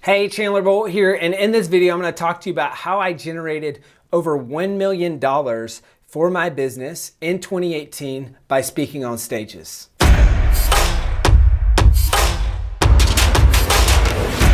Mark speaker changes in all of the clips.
Speaker 1: Hey, Chandler Bolt here, and in this video I'm going to talk to you about how I generated over $1 million for my business in 2018 by speaking on stages. Now,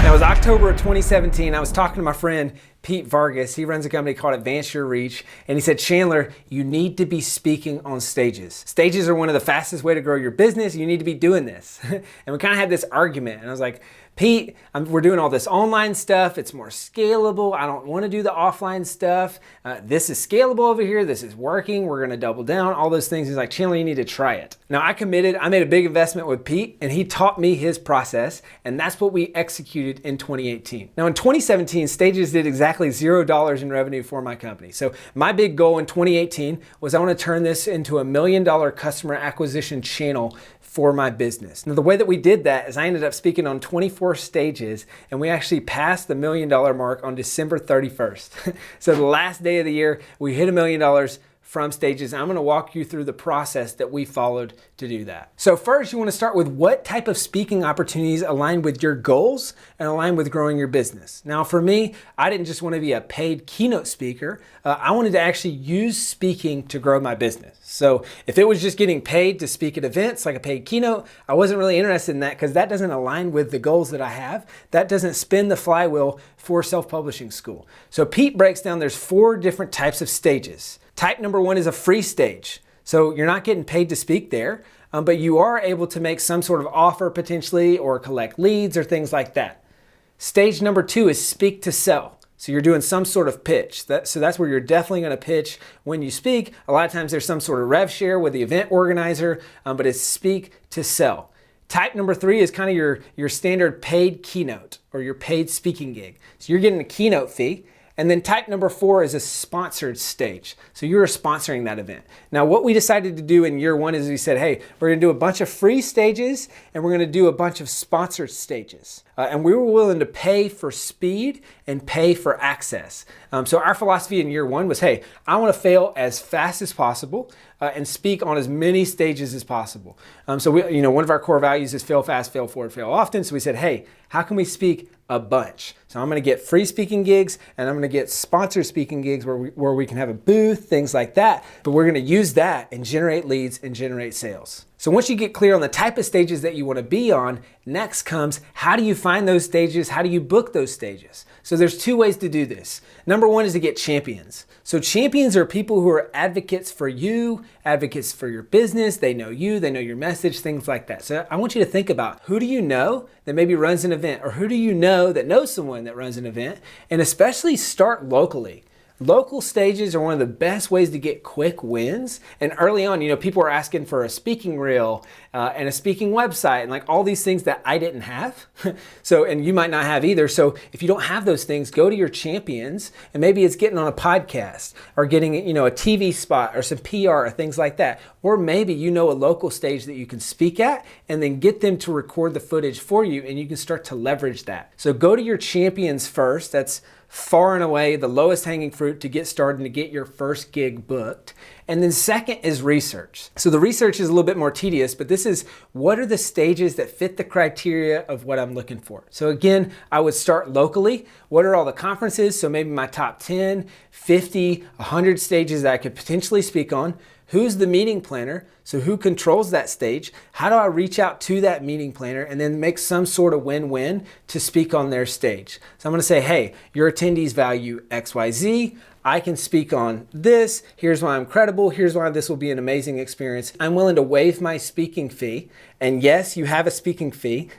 Speaker 1: it was October of 2017. I was talking to my friend Pete Vargas. He runs a company called Advance Your Reach, and he said, Chandler, you need to be speaking on stages. Stages are one of the fastest way to grow your business. You need to be doing this. And we kind of had this argument, and I was like, Pete, we're doing all this online stuff. It's more scalable. I don't want to do the offline stuff. This is scalable over here. This is working. We're going to double down, all those things. He's like, Chandler, you need to try it. Now, I committed. I made a big investment with Pete, and he taught me his process, and that's what we executed in 2018. Now, in 2017, Stages did exactly $0 in revenue for my company. So my big goal in 2018 was I want to turn this into $1 million customer acquisition channel for my business. Now, the way that we did that is I ended up speaking on 24 stages, and we actually passed the $1 million mark on December 31st. So the last day of the year, we hit $1 million from stages. I'm going to walk you through the process that we followed to do that. So first, you want to start with what type of speaking opportunities align with your goals and align with growing your business. Now, for me, I didn't just want to be a paid keynote speaker. I wanted to actually use speaking to grow my business. So if it was just getting paid to speak at events like a paid keynote, I wasn't really interested in that because that doesn't align with the goals that I have. That doesn't spin the flywheel for self-publishing school. So Pete breaks down there's 4 different types of stages. Type number 1 is a free stage. So you're not getting paid to speak there, but you are able to make some sort of offer potentially or collect leads or things like that. Stage number 2 is speak to sell. So you're doing some sort of pitch. So that's where you're definitely going to pitch when you speak. A lot of times there's some sort of rev share with the event organizer, but it's speak to sell. Type number 3 is kind of your standard paid keynote or your paid speaking gig. So you're getting a keynote fee. And then type number 4 is a sponsored stage. So you're sponsoring that event. Now, what we decided to do in year 1 is we said, hey, we're going to do a bunch of free stages and we're going to do a bunch of sponsored stages. And we were willing to pay for speed and pay for access. So our philosophy in year 1 was, hey, I want to fail as fast as possible and speak on as many stages as possible. So one of our core values is fail fast, fail forward, fail often. So we said, hey, how can we speak a bunch? So I'm going to get free speaking gigs and I'm going to get sponsored speaking gigs where we can have a booth, things like that. But we're going to use that and generate leads and generate sales. So once you get clear on the type of stages that you want to be on, next comes how do you find those stages? How do you book those stages? So there's 2 ways to do this. Number 1 is to get champions. So champions are people who are advocates for you, advocates for your business. They know you, they know your message, things like that. So I want you to think about who do you know that maybe runs an event, or who do you know that knows someone that runs an event, and especially start locally. Local stages are one of the best ways to get quick wins. And early on, people are asking for a speaking reel and a speaking website and like all these things that I didn't have. And you might not have either. So if you don't have those things, go to your champions, and maybe it's getting on a podcast or getting, a TV spot or some PR or things like that. Or maybe a local stage that you can speak at and then get them to record the footage for you, and you can start to leverage that. So go to your champions first. That's far and away the lowest hanging fruit to get started and to get your first gig booked. And then second is research. So the research is a little bit more tedious, but this is what are the stages that fit the criteria of what I'm looking for. So again, I would start locally. What are all the conferences? So maybe my top 10, 50, 100 stages that I could potentially speak on. Who's the meeting planner? So who controls that stage? How do I reach out to that meeting planner and then make some sort of win-win to speak on their stage? So I'm going to say, hey, your attendees value XYZ. I can speak on this. Here's why I'm credible. Here's why this will be an amazing experience. I'm willing to waive my speaking fee. And yes, you have a speaking fee,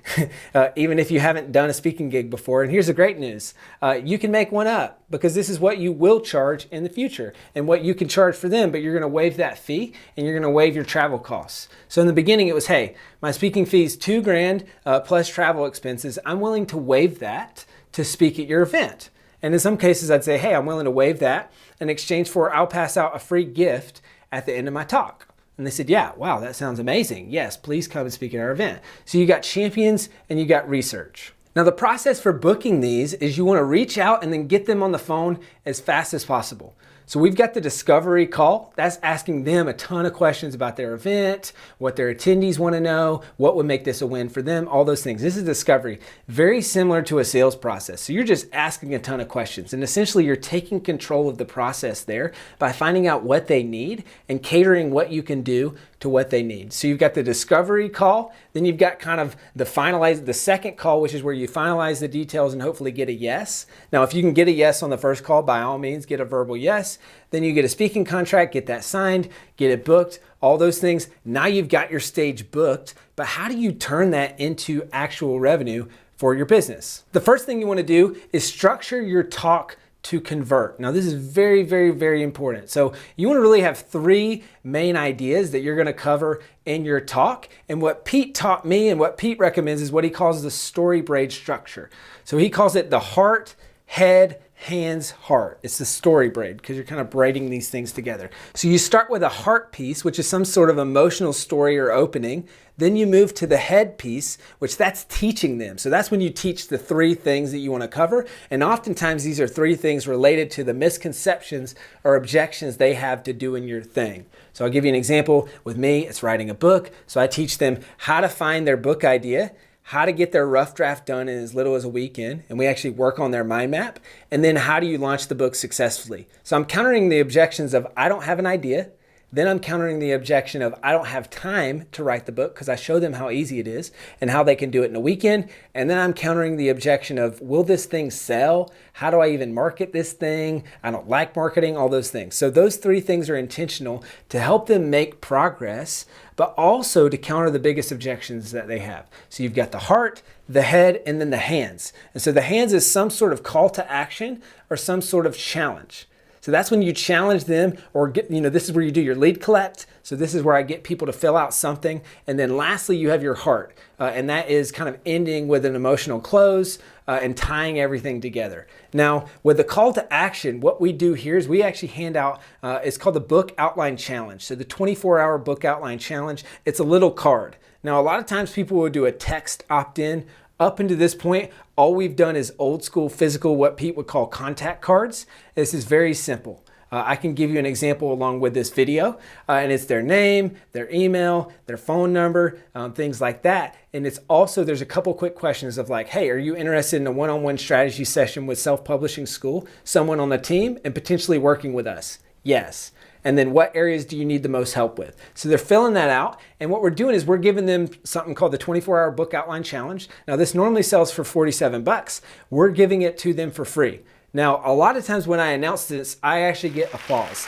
Speaker 1: even if you haven't done a speaking gig before. And here's the great news. You can make one up because this is what you will charge in the future and what you can charge for them, but you're going to waive that fee and you're going to waive your travel costs. So in the beginning, it was, hey, my speaking fee is $2,000 plus travel expenses. I'm willing to waive that to speak at your event. And in some cases, I'd say, hey, I'm willing to waive that in exchange for I'll pass out a free gift at the end of my talk. And they said, yeah, wow, that sounds amazing. Yes, please come and speak at our event. So you got champions and you got research. Now, the process for booking these is you want to reach out and then get them on the phone as fast as possible. So we've got the discovery call. That's asking them a ton of questions about their event, what their attendees want to know, what would make this a win for them, all those things. This is discovery, very similar to a sales process. So you're just asking a ton of questions, and essentially you're taking control of the process there by finding out what they need and catering what you can do to what they need. So you've got the discovery call, then you've got kind of the second call, which is where you finalize the details and hopefully get a yes. Now, if you can get a yes on the first call, by all means, get a verbal yes. Then you get a speaking contract, get that signed, get it booked, all those things. Now you've got your stage booked, but how do you turn that into actual revenue for your business? The first thing you want to do is structure your talk to convert. Now, this is very, very, very important. So you want to really have 3 main ideas that you're going to cover in your talk. And what Pete taught me and what Pete recommends is what he calls the story braid structure. So he calls it the heart, head, hands, heart. It's the story braid because you're kind of braiding these things together. So you start with a heart piece, which is some sort of emotional story or opening. Then you move to the head piece, which that's teaching them. So that's when you teach the 3 things that you want to cover. And oftentimes these are 3 things related to the misconceptions or objections they have to doing your thing. So I'll give you an example. With me, it's writing a book. So I teach them how to find their book idea, how to get their rough draft done in as little as a weekend, and we actually work on their mind map, and then how do you launch the book successfully. So I'm countering the objections of I don't have an idea, then I'm countering the objection of I don't have time to write the book because I show them how easy it is and how they can do it in a weekend, and then I'm countering the objection of will this thing sell? How do I even market this thing? I don't like marketing, all those things. So those 3 things are intentional to help them make progress, but also to counter the biggest objections that they have. So you've got the heart, the head, and then the hands. And so the hands is some sort of call to action or some sort of challenge. So that's when you challenge them or this is where you do your lead collect. So this is where I get people to fill out something. And then lastly, you have your heart. And that is kind of ending with an emotional close and tying everything together. Now, with the call to action, what we do here is we actually hand out, it's called the Book Outline Challenge. So the 24-hour Book Outline Challenge, it's a little card. Now, a lot of times people will do a text opt-in. Up until this point, all we've done is old school physical, what Pete would call contact cards. This is very simple. I can give you an example along with this video, and it's their name, their email, their phone number, things like that. And it's also, there's a couple quick questions of like, hey, are you interested in a one-on-one strategy session with Self-Publishing School, someone on the team, and potentially working with us? Yes. And then what areas do you need the most help with? So they're filling that out. And what we're doing is we're giving them something called the 24-hour Book Outline Challenge. Now this normally sells for $47. We're giving it to them for free. Now, a lot of times when I announce this, I actually get applause,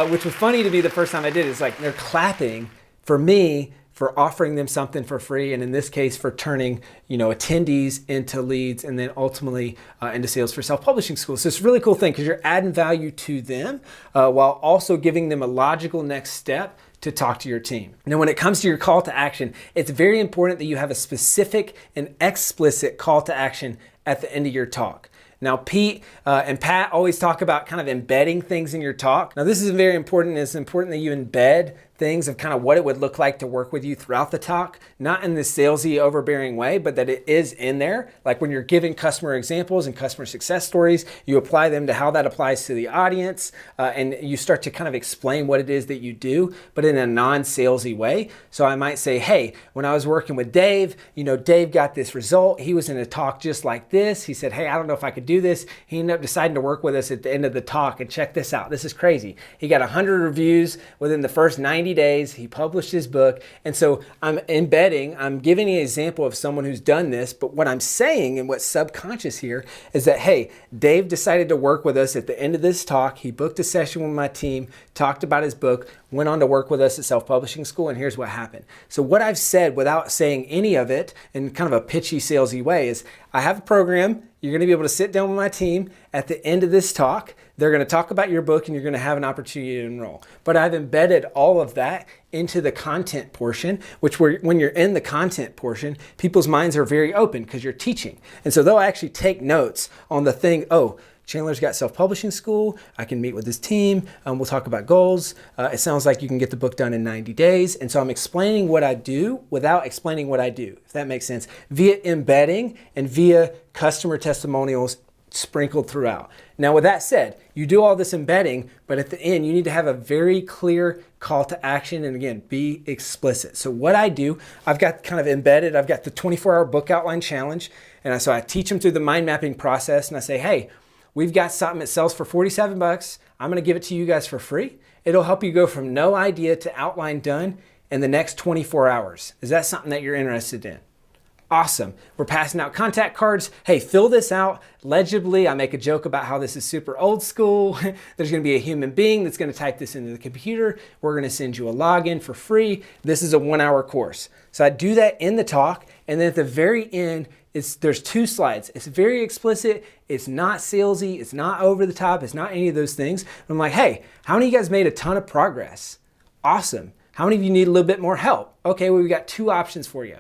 Speaker 1: which was funny to me the first time I did it. It's like they're clapping for me for offering them something for free, and in this case for turning attendees into leads and then ultimately into sales for Self-Publishing School. So it's a really cool thing because you're adding value to them while also giving them a logical next step to talk to your team. Now, when it comes to your call to action, it's very important that you have a specific and explicit call to action at the end of your talk. Now, Pete and Pat always talk about kind of embedding things in your talk. Now, this is very important. It's important that you embed things of kind of what it would look like to work with you throughout the talk, not in this salesy, overbearing way, but that it is in there. Like when you're giving customer examples and customer success stories, you apply them to how that applies to the audience, and you start to kind of explain what it is that you do, but in a non-salesy way. So I might say, hey, when I was working with Dave, Dave got this result. He was in a talk just like this. He said, hey, I don't know if I could do this. He ended up deciding to work with us at the end of the talk, and check this out. This is crazy. He got 100 reviews within the first 90 days. He published his book. And so I'm giving an example of someone who's done this, but what I'm saying and what's subconscious here is that, hey, Dave decided to work with us at the end of this talk. He booked a session with my team, talked about his book, went on to work with us at Self-Publishing School, and here's what happened. So what I've said without saying any of it in kind of a pitchy, salesy way is I have a program. You're going to be able to sit down with my team at the end of this talk. They're going to talk about your book and you're going to have an opportunity to enroll. But I've embedded all of that into the content portion, which when you're in the content portion, people's minds are very open because you're teaching. And so they'll actually take notes on the thing, oh, Chandler's got Self-Publishing School. I can meet with his team. We'll talk about goals. It sounds like you can get the book done in 90 days. And so I'm explaining what I do without explaining what I do, if that makes sense, via embedding and via customer testimonials sprinkled throughout. Now, with that said, you do all this embedding, but at the end, you need to have a very clear call to action, and again, be explicit. So what I do, I've got kind of embedded, I've got the 24-hour book outline challenge, and so I teach them through the mind mapping process, and I say, hey, we've got something that sells for 47 bucks. I'm gonna give it to you guys for free. It'll help you go from no idea to outline done in the next 24 hours. Is that something that you're interested in? Awesome. We're passing out contact cards. Hey, fill this out legibly. I make a joke about how this is super old school. There's going to be a human being that's going to type this into the computer. We're going to send you a login for free. This is a 1-hour course. So I do that in the talk. And then at the very end, there's 2 slides. It's very explicit. It's not salesy. It's not over the top. It's not any of those things. I'm like, hey, how many of you guys made a ton of progress? Awesome. How many of you need a little bit more help? Okay, well, we've got 2 options for you.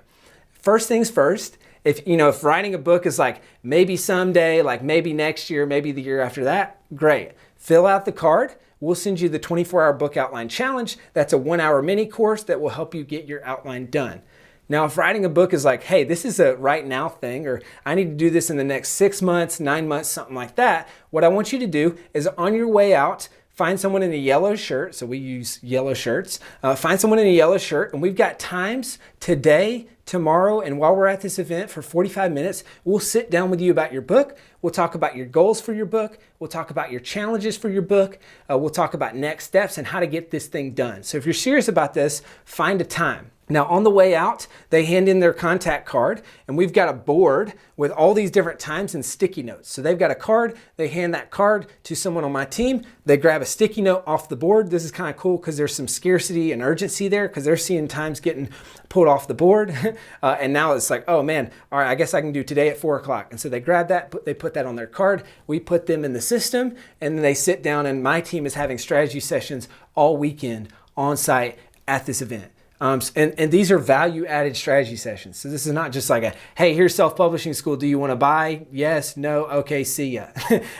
Speaker 1: First things first, if writing a book is like maybe someday, like maybe next year, maybe the year after that, great. Fill out the card. We'll send you the 24-hour book outline challenge. That's a 1-hour mini course that will help you get your outline done. Now, if writing a book is like, hey, this is a right now thing, or I need to do this in the next 6 months, 9 months, something like that, what I want you to do is on your way out, find someone in a yellow shirt. So we use yellow shirts. Find someone in a yellow shirt, and we've got times today, tomorrow, and while we're at this event for 45 minutes, we'll sit down with you about your book. We'll talk about your goals for your book. We'll talk about your challenges for your book. We'll talk about next steps and how to get this thing done. So if you're serious about this, find a time. Now, on the way out, they hand in their contact card, and we've got a board with all these different times and sticky notes. So they've got a card, they hand that card to someone on my team, they grab a sticky note off the board. This is kind of cool because there's some scarcity and urgency there because they're seeing times getting pulled off the board. And now it's like, oh man, all right, I guess I can do today at 4 o'clock. And so they grab that, they put that on their card, we put them in the system, and then they sit down, and my team is having strategy sessions all weekend on site at this event. And these are value-added strategy sessions. So this is not just like hey, here's self-publishing school. Do you want to buy? Yes, no, okay, see ya.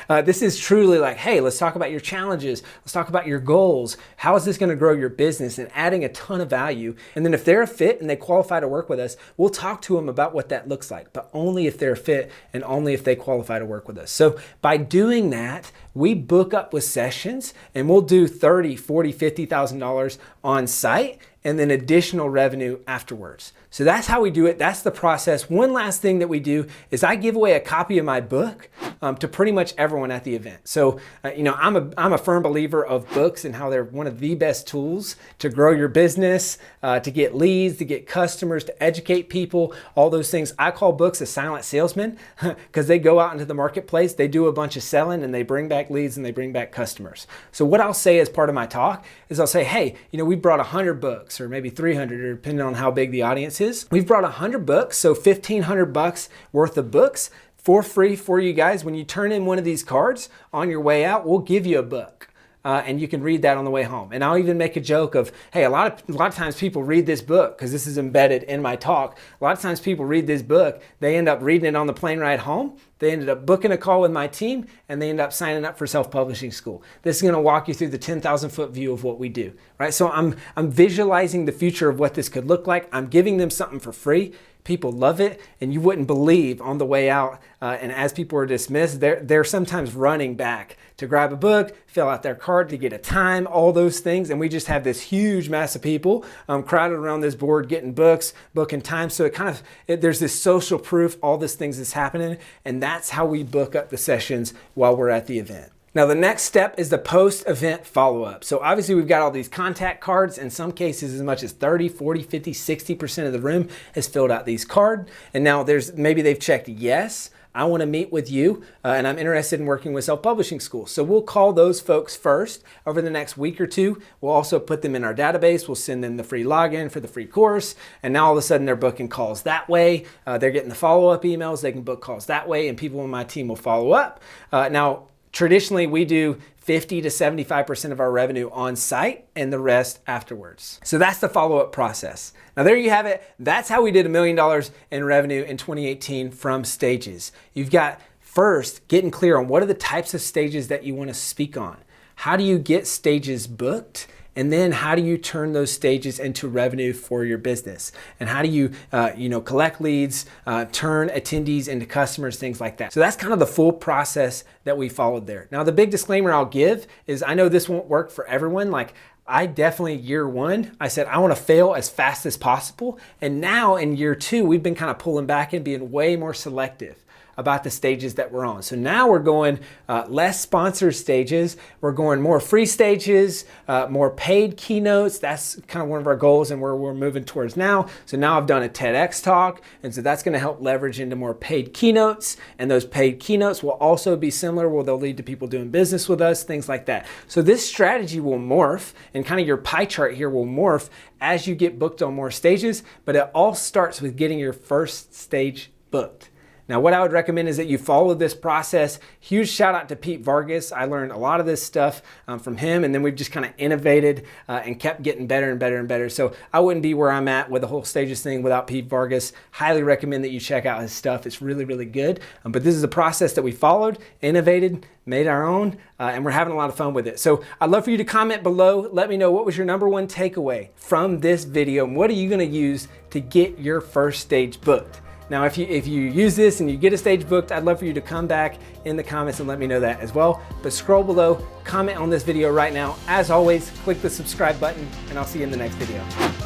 Speaker 1: This is truly like, hey, let's talk about your challenges. Let's talk about your goals. How is this going to grow your business? And adding a ton of value. And then if they're a fit and they qualify to work with us, we'll talk to them about what that looks like, but only if they're a fit and only if they qualify to work with us. So by doing that, we book up with sessions, and we'll do $30,000, $40,000, $50,000 on site, and then additional revenue afterwards. So that's how we do it. That's the process. One last thing that we do is I give away a copy of my book to pretty much everyone at the event. So, I'm a firm believer of books and how they're one of the best tools to grow your business, to get leads, to get customers, to educate people, all those things. I call books a silent salesman because they go out into the marketplace, they do a bunch of selling, and they bring back leads and they bring back customers. So what I'll say as part of my talk is I'll say, hey, we brought 100 books or maybe 300, or depending on how big the audience is. We've brought 100 books, so $1,500 worth of books for free for you guys. When you turn in one of these cards on your way out, we'll give you a book. And you can read that on the way home. And I'll even make a joke of, hey, a lot of times people read this book because this is embedded in my talk. A lot of times people read this book, they end up reading it on the plane ride home. They ended up booking a call with my team, and they end up signing up for self-publishing school. This is going to walk you through the 10,000-foot view of what we do, right? So I'm visualizing the future of what this could look like. I'm giving them something for free. People love it, and you wouldn't believe on the way out, and as people are dismissed, they're sometimes running back to grab a book, fill out their card to get a time, all those things, and we just have this huge mass of people crowded around this board getting books, booking time. So there's this social proof, all these things that's happening, and that's how we book up the sessions while we're at the event. Now, the next step is the post-event follow-up. So obviously we've got all these contact cards. In some cases, as much as 30, 40, 50, 60% of the room has filled out these cards. And now maybe they've checked yes, I want to meet with you, and I'm interested in working with self-publishing schools. So we'll call those folks first over the next week or two. We'll also put them in our database. We'll send them the free login for the free course. And now all of a sudden they're booking calls that way. They're getting the follow-up emails. They can book calls that way, and people on my team will follow up. Now, traditionally, we do 50 to 75% of our revenue on site and the rest afterwards. So that's the follow-up process. Now there you have it. That's how we did $1 million in revenue in 2018 from stages. You've got first getting clear on what are the types of stages that you want to speak on. How do you get stages booked? And then how do you turn those stages into revenue for your business? And how do you, collect leads, turn attendees into customers, things like that. So that's kind of the full process that we followed there. Now, the big disclaimer I'll give is I know this won't work for everyone. Like, I definitely, year one, I said, I want to fail as fast as possible. And now in year two, we've been kind of pulling back and being way more selective about the stages that we're on. So now we're going less sponsored stages. We're going more free stages, more paid keynotes. That's kind of one of our goals and where we're moving towards now. So now I've done a TEDx talk. And so that's going to help leverage into more paid keynotes. And those paid keynotes will also be similar where they'll lead to people doing business with us, things like that. So this strategy will morph, and kind of your pie chart here will morph as you get booked on more stages. But it all starts with getting your first stage booked. Now, what I would recommend is that you follow this process. Huge shout out to Pete Vargas. I learned a lot of this stuff from him, and then we've just kind of innovated and kept getting better and better and better. So I wouldn't be where I'm at with the whole stages thing without Pete Vargas. Highly recommend that you check out his stuff. It's really, really good. But this is a process that we followed, innovated, made our own, and we're having a lot of fun with it. So I'd love for you to comment below. Let me know what was your number one takeaway from this video, and what are you gonna use to get your first stage booked? Now, if you use this and you get a stage booked, I'd love for you to come back in the comments and let me know that as well. But scroll below, comment on this video right now. As always, click the subscribe button, and I'll see you in the next video.